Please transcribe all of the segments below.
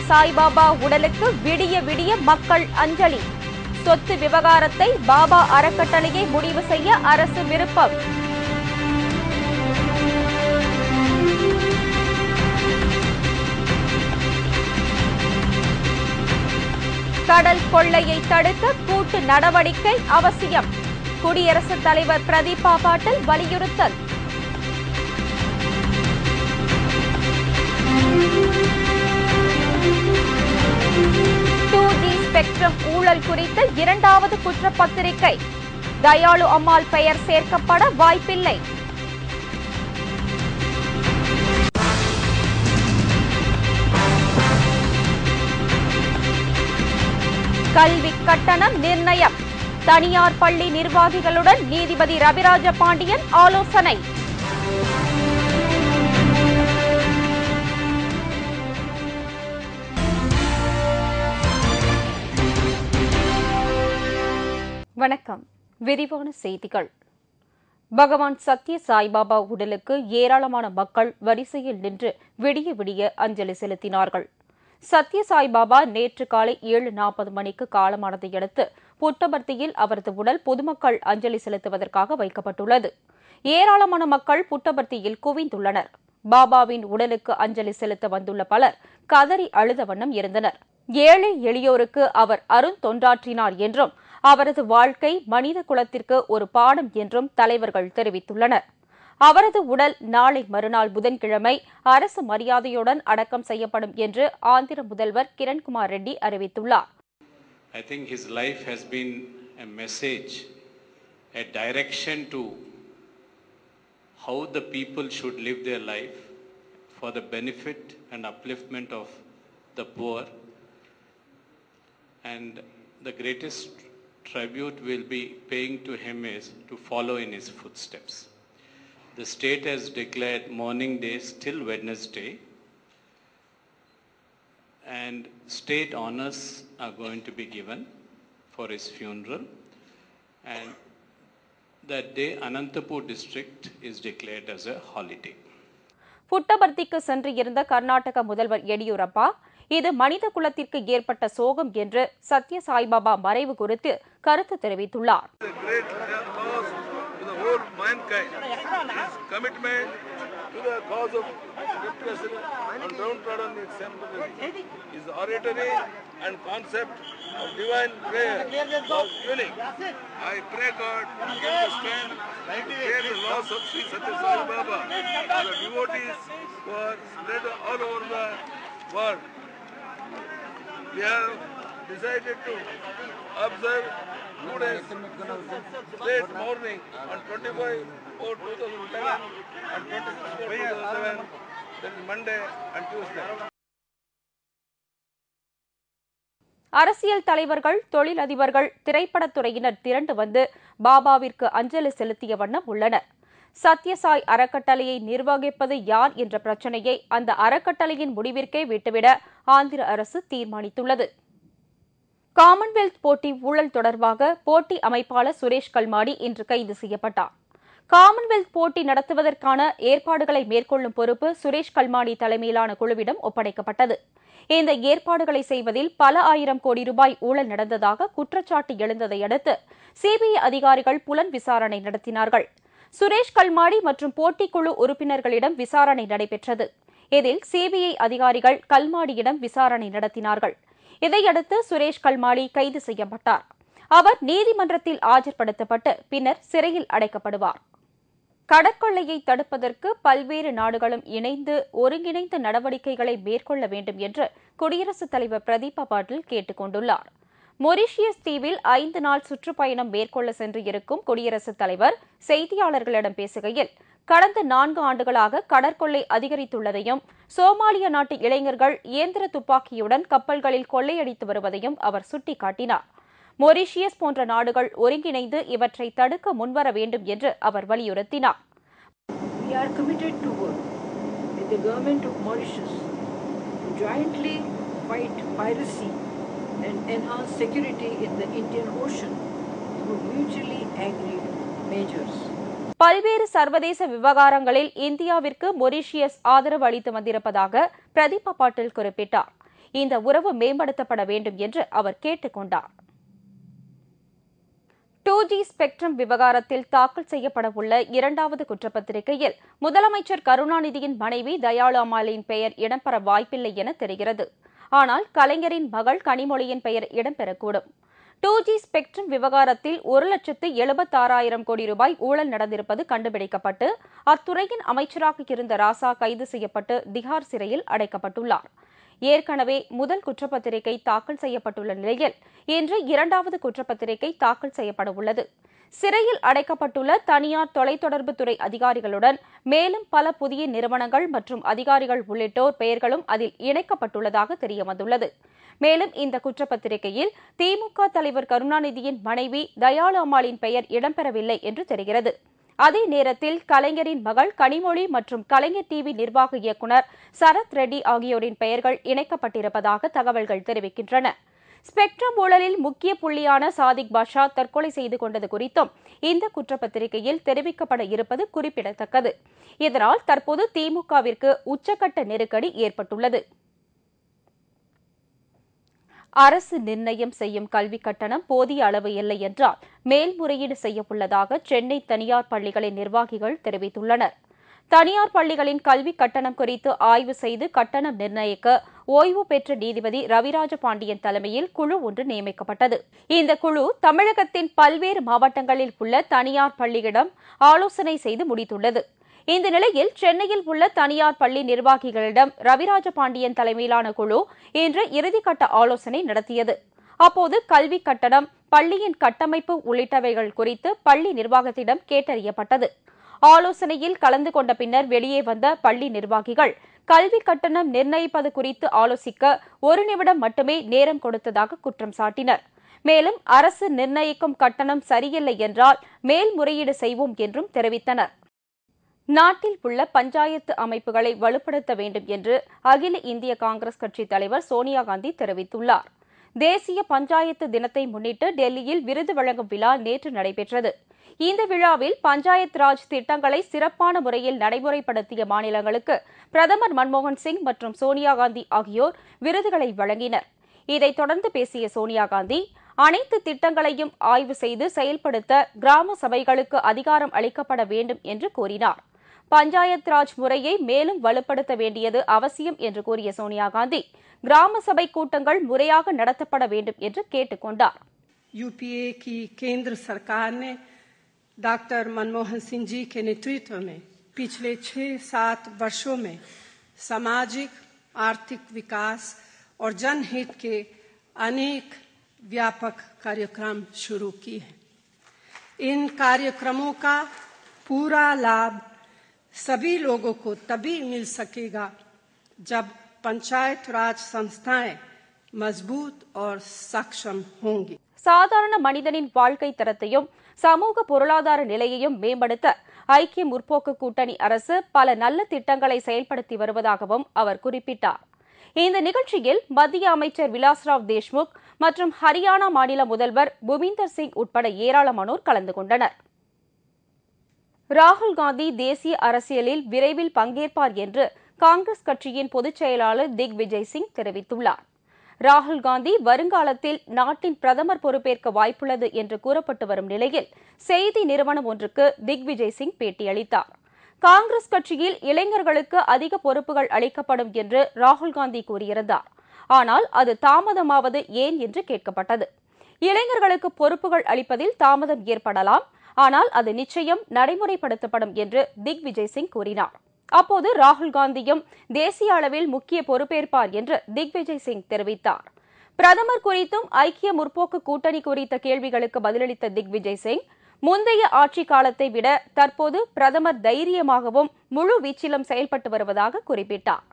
சாய்பாபா உடலுக்கு விடிய விடிய மக்கள் அஞ்சலி. சொத்து விவகாரத்தை பாபா அறக்கட்டளையை முடிவு செய்ய அரசு விருப்பம். கடல் கொள்ளையை தடுக்க கூட்டு நடவடிக்கை அவசியம். குடியரசுத் தலைவர் பிரதீபா பாட்டீல் வலியுறுத்தல். ஸ்பெக்ட்ரம் ஊழல் குறித்த இரண்டாவது குற்றப்பத்திரிகை. தயாளு அம்மாள் பெயர் சேர்க்கப்பட வாய்ப்பில்லை. கல்வி கட்டணம் நிர்ணயம். தனியார் பள்ளி நிர்வாகிகளுடன் நீதிபதி ரவிராஜ பாண்டியன் ஆலோசனை. வணக்கம். விரிவான செய்திகள். பகவான் சத்ய சாய்பாபா உடலுக்கு ஏராளமான மக்கள் வரிசையில் நின்று விடிய விடிய அஞ்சலி செலுத்தினார்கள். சத்ய சாய்பாபா நேற்று காலை 7:40 மணிக்கு காலமானதை அடுத்து புட்டபர்த்தியில் அவரது உடல் பொதுமக்கள் அஞ்சலி செலுத்துவதற்காக வைக்கப்பட்டுள்ளது. ஏராளமான மக்கள் புட்டபர்த்தியில் குவிந்துள்ளனர். பாபாவின் உடலுக்கு அஞ்சலி செலுத்த வந்துள்ள பலர் கதறி அழுத வண்ணம் இருந்தனர். ஏழை எளியோருக்கு அவர் அருந்தொண்டாற்றினார் என்றும் அவரது வாழ்க்கை மனித குலத்திற்கு ஒரு பாடம் என்றும் தலைவர்கள் தெரிவித்துள்ளனர். அவரது உடல் நாளை மறுநாள் புதன்கிழமை அரசு மரியாதையுடன் அடக்கம் செய்யப்படும் என்று ஆந்திர முதல்வர் கிரண்குமார் ரெட்டி அறிவித்துள்ளார். I think his life has been a message, a direction to how the people should live their life for the benefit and upliftment of the poor, and the greatest tribute we'll be paying to him is to follow in his footsteps. The state has declared mourning days till Wednesday, and state honors are going to be given for his funeral, and that day Anantapur district is declared as a holiday. புட்டபர்த்திக்கு சென்று இருந்த கர்நாடக முதல்வர் எடியூரப்பா இது மனித குலத்திற்கு ஏற்பட்ட சோகம் என்று சத்ய சாய்பாபா மறைவு குறித்து கருத்து தெரிவித்துள்ளார். Commitment to the cause of depression and downtrodden his oratory and concept of divine prayer was unique. I pray God to give the strength to bear the loss of Sri Satya Sai Baba to the devotees who are spread all over the world. We have decided to observe 2 days state mourning on 25/4/2011 and 26/4/2011, that is Monday and Tuesday. அரசியல் தலைவர்கள், தொழிலதிபர்கள், திரைப்படத்துறையினர் திரண்டு வந்து பாபாவிற்கு அஞ்சலி செலுத்திய வண்ணம் உள்ளனர். சத்யசாய் அறக்கட்டளையை நிர்வகிப்பது யார் என்ற பிரச்சினையை அந்த அறக்கட்டளையின் முடிவிற்கே விட்டுவிட ஆந்திர அரசு தீர்மானித்துள்ளது. காமன்வெல்த் போட்டி ஊழல் தொடர்பாக போட்டி அமைப்பாளர் சுரேஷ் கல்மாடி இன்று கைது செய்யப்பட்டார். காமன்வெல்த் போட்டி நடத்துவதற்கான ஏற்பாடுகளை மேற்கொள்ளும் பொறுப்பு சுரேஷ் கல்மாடி தலைமையிலான குழுவிடம் ஒப்படைக்கப்பட்டது. இந்த ஏற்பாடுகளை செய்வதில் பல ஆயிரம் கோடி ரூபாய் ஊழல் நடந்ததாக குற்றச்சாட்டு எழுந்ததை அடுத்து சிபிஐ அதிகாரிகள் புலன் விசாரணை நடத்தினார்கள். சுரேஷ் கல்மாடி மற்றும் போட்டிக்குழு உறுப்பினர்களிடம் விசாரணை நடைபெற்றது. இதில் சிபிஐ அதிகாரிகள் கல்மாடியிடம் விசாரணை நடத்தினார்கள். இதையடுத்து சுரேஷ் கல்மாடி கைது செய்யப்பட்டார். அவர் நீதிமன்றத்தில் ஆஜர்படுத்தப்பட்டு பின்னர் சிறையில் அடைக்கப்படுவார். கடற்கொள்ளையை தடுப்பதற்கு பல்வேறு நாடுகளும் இணைந்து ஒருங்கிணைந்த நடவடிக்கைகளை மேற்கொள்ள வேண்டும் என்று குடியரசுத் தலைவர் பிரதீபா பாட்டீல் கேட்டுக் கொண்டுள்ளார். மொரீஷியஸ் தீவில் 5 நாள் சுற்றுப்பயணம் மேற்கொள்ள சென்று இருக்கும் குடியரசுத் தலைவர் செய்தியாளர்களிடம் பேசுகையில், கடந்த 4 ஆண்டுகளாக கடற்கொள்ளை அதிகரித்துள்ளதையும், சோமாலிய நாட்டு இளைஞர்கள் இயந்திர துப்பாக்கியுடன் கப்பல்களில் கொள்ளையடித்து வருவதையும் அவர் சுட்டிக்காட்டினார். மொரீஷியஸ் போன்ற நாடுகள் ஒருங்கிணைந்து இவற்றை தடுக்க முன்வர வேண்டும் என்று அவர் வலியுறுத்தினார். We are committed to work with the government of Mauritius to jointly fight piracy and enhance security in the Indian Ocean through mutually agreed measures. பல்வேறு சர்வதேச விவகாரங்களில் இந்தியாவிற்கு மொரீஷியஸ் ஆதரவு அளித்து வந்திருப்பதாக பிரதீபா பாட்டீல் குறிப்பிட்டார். இந்த உறவு மேம்படுத்தப்பட வேண்டும் என்று அவர் கேட்டுக் கொண்டார். 2G ஸ்பெக்ட்ரம் விவகாரத்தில் தாக்கல் செய்யப்படவுள்ள இரண்டாவது குற்றப்பத்திரிகையில் முதலமைச்சர் கருணாநிதியின் மனைவி தயாளு அம்மாளின் பெயர் இடம்பெற வாய்ப்பில்லை என தெரிகிறது. ஆனால் கலைஞரின் மகள் கனிமொழியின் பெயர் இடம்பெறக்கூடும். 2G ஸ்பெக்ட்ரம் விவகாரத்தில் 1,76,000 கோடி ரூபாய் ஊழல் நடந்திருப்பது கண்டுபிடிக்கப்பட்டு அத்துறையின் அமைச்சராக இருந்த ராசா கைது செய்யப்பட்டு திகார் சிறையில் அடைக்கப்பட்டுள்ளார். ஏற்கனவே முதல் குற்றப்பத்திரிகை தாக்கல் செய்யப்பட்டுள்ள நிலையில் இன்று இரண்டாவது குற்றப்பத்திரிகை தாக்கல் செய்யப்பட உள்ளது. சிறையில் அடைக்கப்பட்டுள்ள தனியார் தொலைத்தொடர்புத்துறை அதிகாரிகளுடன் மேலும் பல புதிய நிறுவனங்கள் மற்றும் அதிகாரிகள் உள்ளிட்டோர் பெயர்களும் அதில் இணைக்கப்பட்டுள்ளதாக தெரியவந்துள்ளது. மேலும் இந்த குற்றப்பத்திரிகையில் திமுக தலைவர் கருணாநிதியின் மனைவி தயாளு அம்மாளின் பெயர் இடம்பெறவில்லை என்று தெரிகிறது. அதே நேரத்தில் கலைஞரின் மகள் கனிமொழி மற்றும் கலைஞர் டிவி நிர்வாக இயக்குநர் சரத் ரெட்டி ஆகியோரின் பெயர்கள் இணைக்கப்பட்டிருப்பதாக தகவல்கள் தெரிவிக்கின்றன. ஸ்பெக்ட்ரம் ஊழலில் முக்கிய புள்ளியான சாதிக் பாஷா தற்கொலை செய்து கொண்டது குறித்தும் இந்த குற்றப்பத்திரிகையில் தெரிவிக்கப்பட இருப்பது குறிப்பிடத்தக்கது. இதனால் தற்போது திமுகவிற்கு உச்சக்கட்ட நெருக்கடி ஏற்பட்டுள்ளது. அரசு நிர்ணயம் செய்யும் கல்விக் கட்டணம் போதிய அளவு இல்லை என்றால் மேல்முறையீடு செய்யவுள்ளதாக சென்னை தனியார் பள்ளிகளின் நிர்வாகிகள் தெரிவித்துள்ளனர். தனியார் பள்ளிகளின் கல்விக் கட்டணம் குறித்து ஆய்வு செய்து கட்டணம் நிர்ணயிக்க ஓய்வு பெற்ற நீதிபதி ரவிராஜ பாண்டியன் தலைமையில் குழு ஒன்று நியமிக்கப்பட்டது. இந்த குழு தமிழகத்தின் பல்வேறு மாவட்டங்களில் உள்ள தனியார் பள்ளியிடம் ஆலோசனை செய்து முடித்துள்ளது. இந்த நிலையில் சென்னையில் உள்ள தனியார் பள்ளி நிர்வாகிகளிடம் ரவிராஜ பாண்டியன் தலைமையிலான குழு இன்று இறுதிக்கட்ட ஆலோசனை நடத்தியது. அப்போது கல்விக் கட்டணம், பள்ளியின் கட்டமைப்பு உள்ளிட்டவைகள் குறித்து பள்ளி நிர்வாகத்திடம் கேட்டறியப்பட்டது. ஆலோசனையில் கலந்து கொண்ட பின்னர் வெளியே வந்த பள்ளி நிர்வாகிகள் கல்விக் கட்டணம் நிர்ணயிப்பது குறித்து ஆலோசிக்க 1 நிமிடம் மட்டுமே நேரம் கொடுத்ததாக குற்றம் சாட்டினர். மேலும் அரசு நிர்ணயிக்கும் கட்டணம் சரியில்லை என்றால் மேல்முறையீடு செய்வோம் என்றும் தெரிவித்தனர். நாட்டில் உள்ள பஞ்சாயத்து அமைப்புகளை வலுப்படுத்த வேண்டும் என்று அகில இந்திய காங்கிரஸ் கட்சி தலைவர் சோனியா காந்தி தெரிவித்துள்ளார். தேசிய பஞ்சாயத்து தினத்தை முன்னிட்டு டெல்லியில் விருது வழங்கும் விழா நேற்று நடைபெற்றது. இந்த விழாவில் பஞ்சாயத் ராஜ் திட்டங்களை சிறப்பான முறையில் நடைமுறைப்படுத்திய மாநிலங்களுக்கு பிரதமர் மன்மோகன் சிங் மற்றும் சோனியா காந்தி ஆகியோர் விருதுகளை வழங்கினர். இதைத் தொடர்ந்து பேசிய சோனியா காந்தி, அனைத்து திட்டங்களையும் ஆய்வு செய்து செயல்படுத்த கிராம சபைகளுக்கு அதிகாரம் அளிக்கப்பட வேண்டும் என்று கூறினார். பஞ்சாயத் ராஜ் முறையை மேலும் வலுப்படுத்த வேண்டியது அவசியம் என்று கூறிய சோனியா காந்தி, கிராம சபை கூட்டங்கள் முறையாக நடத்தப்பட வேண்டும் என்று கேட்டுக் கொண்டார். यूपीए की केंद्र सरकार ने डॉक्टर मनमोहन सिंह जी के नेतृत्व में पिछले 6-7 वर्षों में सामाजिक आर्थिक विकास और जनहित के अनेक व्यापक कार्यक्रम शुरू किए हैं. इन कार्यक्रमों का पूरा लाभ सभी लोगों को तभी मिल सकेगा जब पंचायत राज संस्थाएं मजबूत और सक्षम होंगी. சாதாரண மனிதனின் வாழ்க்கை தரத்தையும் சமூக பொருளாதார நிலையையும் மேம்படுத்த ஐக்கிய முற்போக்கு கூட்டணி அரசு பல நல்ல திட்டங்களை செயல்படுத்தி வருவதாகவும் அவர் குறிப்பிட்டார். இந்த நிகழ்ச்சியில் மத்திய அமைச்சர் விலாஸ்ராவ் தேஷ்முக் மற்றும் ஹரியானா மாநில முதல்வர் புபீந்தர் சிங் உட்பட ஏராளமானோர் கலந்து கொண்டனர். ராகுல் காந்தி தேசிய அரசியலில் விரைவில் பங்கேற்பார் என்று காங்கிரஸ் கட்சியின் பொதுச் செயலாளர் திக் விஜய் சிங் தெரிவித்துள்ளார். ராகுல் காந்தி வருங்காலத்தில் நாட்டின் பிரதமர் பொறுப்பேற்க வாய்ப்புள்ளது என்று கூறப்பட்டு வரும் நிலையில் செய்தி நிறுவனம் ஒன்றுக்கு திக் விஜய் சிங் பேட்டியளித்தார். காங்கிரஸ் கட்சியில் இளைஞர்களுக்கு அதிக பொறுப்புகள் அளிக்கப்படும் என்று ராகுல் காந்தி கூறியிருந்தார். ஆனால் அது தாமதமாவது ஏன் என்று கேட்கப்பட்டது. இளைஞர்களுக்கு பொறுப்புகள் அளிப்பதில் தாமதம் ஏற்படலாம், ஆனால் அது நிச்சயம் நடைமுறைப்படுத்தப்படும் என்று திக் விஜய் சிங் கூறினார். அப்போது ராகுல் காந்தியும் தேசிய அளவில் முக்கிய பொறுப்பேற்பார் என்று திக் விஜய் சிங் தெரிவித்தார். பிரதமர் குறித்தும் ஐக்கிய முற்போக்கு கூட்டணி குறித்த கேள்விகளுக்கு பதிலளித்த திக் விஜய் சிங், முந்தைய ஆட்சி காலத்தை விட தற்போது பிரதமர் தைரியமாகவும் முழு வீச்சிலும் செயல்பட்டு வருவதாக குறிப்பிட்டார்.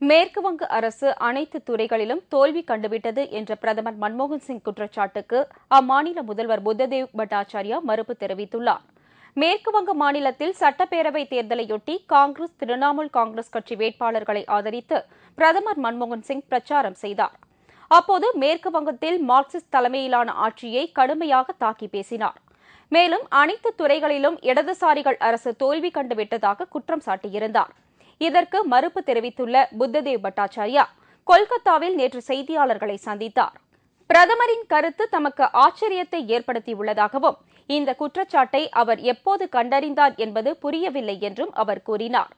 மேற்குவங்க அரசு அனைத்து துறைகளிலும் தோல்வி கண்டுவிட்டது என்ற பிரதமர் மன்மோகன் சிங் குற்றச்சாட்டுக்கு அம்மாநில முதல்வர் புத்ததேவ் பட்டாச்சார்யா மறுப்பு தெரிவித்துள்ளார். மேற்குவங்க மாநிலத்தில் சட்டப்பேரவை தேர்தலையொட்டி காங்கிரஸ், திரிணாமுல் காங்கிரஸ் கட்சி வேட்பாளர்களை ஆதரித்து பிரதமர் மன்மோகன் சிங் பிரச்சாரம் செய்தார். அப்போது மேற்கு வங்கத்தில் மார்க்சிஸ்ட் தலைமையிலான ஆட்சியை கடுமையாக தாக்கி பேசினார். மேலும் அனைத்து துறைகளிலும் இடதுசாரிகள் அரசு தோல்வி கண்டுவிட்டதாக குற்றம் சாட்டியிருந்தார். இதற்கு மறுப்பு தெரிவித்துள்ள புத்ததேவ் பட்டாச்சார்யா கொல்கத்தாவில் நேற்று செய்தியாளர்களை சந்தித்தார். பிரதமரின் கருத்து தமக்கு ஆச்சரியத்தை ஏற்படுத்தியுள்ளதாகவும் இந்த குற்றச்சாட்டை அவர் எப்போது கண்டறிந்தார் என்பது புரியவில்லை என்றும் அவர் கூறினார்.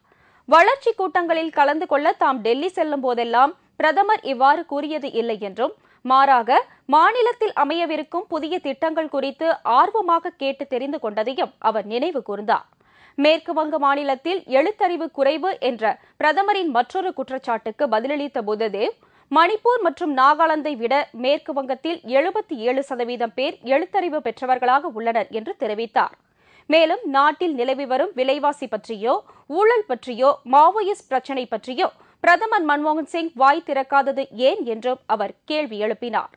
வளர்ச்சி கூட்டங்களில் கலந்து கொள்ள தாம் டெல்லி செல்லும் போதெல்லாம் பிரதமர் இவ்வாறு கூறியது இல்லை என்றும் மாறாக மாநிலத்தில் அமையவிருக்கும் புதிய திட்டங்கள் குறித்து ஆர்வமாக கேட்டு தெரிந்து கொண்டதையும் அவர் நினைவு கூர்ந்தார். மேற்கு வங்க மாநிலத்தில் எழுத்தறிவு குறைவு என்ற பிரதமரின் மற்றொரு குற்றச்சாட்டுக்கு பதிலளித்த புத்ததேவ், மணிப்பூர் மற்றும் நாகாலாந்தை விட மேற்கு வங்கத்தில் 77% பேர் எழுத்தறிவு பெற்றவர்களாக உள்ளனர் என்று தெரிவித்தார். மேலும் நாட்டில் நிலவி வரும் விலைவாசி பற்றியோ ஊழல் பற்றியோ மாவோயிஸ்ட் பிரச்சினை பற்றியோ பிரதமர் மன்மோகன் சிங் வாய் திறக்காதது ஏன் என்றும் அவர் கேள்வி எழுப்பினார்.